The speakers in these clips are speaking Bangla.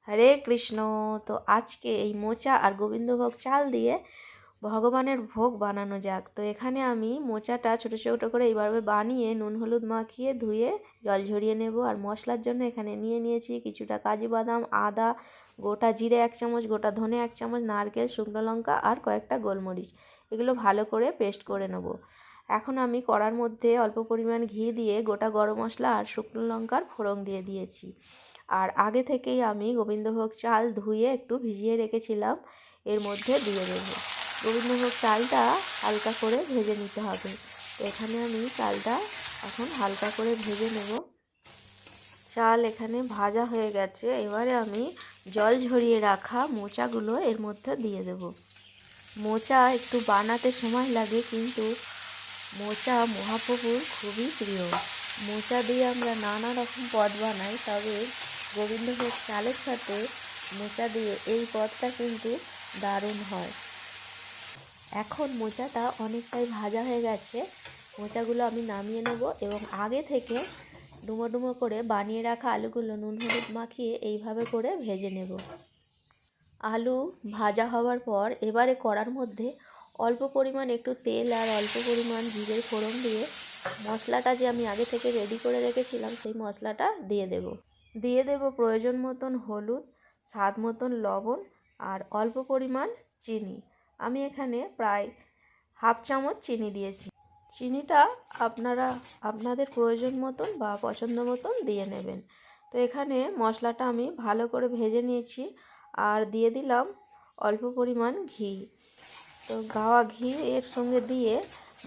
হরে কৃষ্ণ। তো আজকে এই মোচা আর গোবিন্দভোগ চাল দিয়ে ভগবানের ভোগ বানানো যাক। তো এখানে আমি মোচাটা ছোটো ছোটো করে এইভাবে বানিয়ে নুন হলুদ মাখিয়ে ধুয়ে জল ঝরিয়ে নেব। আর মশলার জন্য এখানে নিয়েছি কিছুটা কাজু বাদাম, আদা, গোটা জিরে 1 চামচ, গোটা ধনে 1 চামচ, নারকেল, শুকনো লঙ্কা আর কয়েকটা গোলমরিচ। এগুলো ভালো করে পেস্ট করে নেব। এখন আমি কড়ার মধ্যে অল্প পরিমাণ ঘি দিয়ে গোটা গরম মশলা আর শুকনো লঙ্কার ফোড়ন দিয়ে দিয়েছি। আর আগে থেকেই আমি গোবিন্দভোগ চাল ধুয়ে একটু ভিজিয়ে রেখেছিলাম, এর মধ্যে দিয়ে দেব। গোবিন্দভোগ চালটা হালকা করে ভেজে নিতে হবে। তো এখানে আমি চালটা এখন হালকা করে ভেজে নেব। চাল এখানে ভাজা হয়ে গেছে। এবারে আমি জল ঝরিয়ে রাখা মোচাগুলো এর মধ্যে দিয়ে দেব। মোচা একটু বানাতে সময় লাগে, কিন্তু মোচা মহাপ্রভুর খুবই প্রিয়। মোচা দিয়ে আমরা নানা রকম পদ বানাই, তবে গোবিন্দভোগ চালের সাথে মোচা দিয়ে এই পদটা কিন্তু দারুণ হয়। এখন মোচাটা অনেকটাই ভাজা হয়ে গেছে। মোচাগুলো আমি নামিয়ে নেব এবং আগে থেকে ডুমো ডুমো করে বানিয়ে রাখা আলুগুলো নুন হলুদ মাখিয়ে এইভাবে করে ভেজে নেব। আলু ভাজা হওয়ার পর এবারে কড়ার মধ্যে অল্প পরিমাণ একটু তেল আর অল্প পরিমাণ জিরের ফোড়ন দিয়ে মশলাটা যে আমি আগে থেকে রেডি করে রেখেছিলাম সেই মশলাটা দিয়ে দেব প্রয়োজন মতন হলুদ, স্বাদ মতন লবণ আর অল্প পরিমাণ চিনি। আমি এখানে প্রায় 1/2 চামচ চিনি দিয়েছি। চিনিটা আপনারা আপনাদের প্রয়োজন মতন বা পছন্দ মতন দিয়ে নেবেন। তো এখানে মশলাটা আমি ভালো করে ভেজে নিয়েছি আর দিয়ে দিলাম অল্প পরিমাণ ঘি। তো গাওয়া ঘি এর সঙ্গে দিয়ে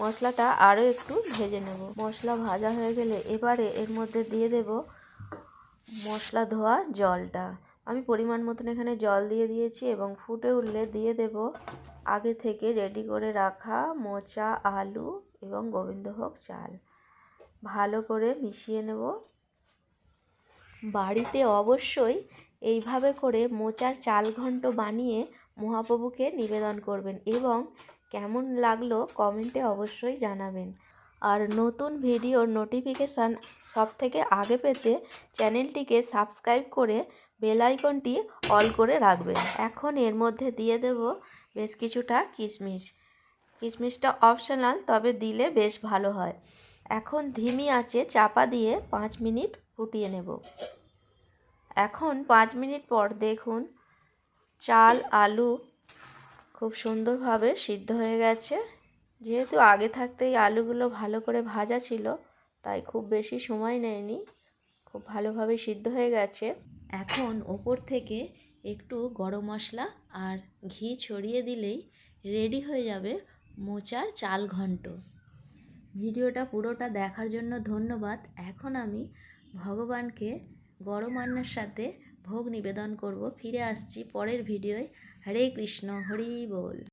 মশলাটা আরও একটু ভেজে নেব। মশলা ভাজা হয়ে গেলে এবারে এর মধ্যে দিয়ে দেব মশলা ধোয়া জলটা। আমি পরিমাণ মতন এখানে জল দিয়ে দিয়েছি এবং ফুটে উঠলে দিয়ে দেব আগে থেকে রেডি করে রাখা মোচা, আলু এবং গোবিন্দভোগ চাল। ভালো করে মিশিয়ে নেব। বাড়িতে অবশ্যই এইভাবে করে মোচার চাল ঘন্ট বানিয়ে মহাপ্রভুকে নিবেদন করবেন এবং কেমন লাগলো কমেন্টে অবশ্যই জানাবেন। আর নতুন ভিডিওর নোটিফিকেশান সবথেকে আগে পেতে চ্যানেলটিকে সাবস্ক্রাইব করে বেল আইকনটি অল করে রাখবেন। এখন এর মধ্যে দিয়ে দেব বেশ কিছুটা কিশমিশ। কিশমিশটা অপশনাল, তবে দিলে বেশ ভালো হয়। এখন ধিমি আঁচে চাপা দিয়ে 5 মিনিট ফুটিয়ে নেব। এখন 5 মিনিট পর দেখুন চাল আলু খুব সুন্দরভাবে সিদ্ধ হয়ে গেছে। যেহেতু আগে থাকতেই আলুগুলো ভালো করে ভাজা ছিল, তাই খুব বেশি সময় নেয়নি, খুব ভালোভাবে সিদ্ধ হয়ে গেছে। এখন ওপর থেকে একটু গরম মশলা আর ঘি ছড়িয়ে দিলেই রেডি হয়ে যাবে মোচার চাল ঘন্ট। ভিডিওটা পুরোটা দেখার জন্য ধন্যবাদ। এখন আমি ভগবানকে গরম আন্নার সাথে ভোগ নিবেদন করব। ফিরে আসছি পরের ভিডিওয়। হরে কৃষ্ণ, হরি বল।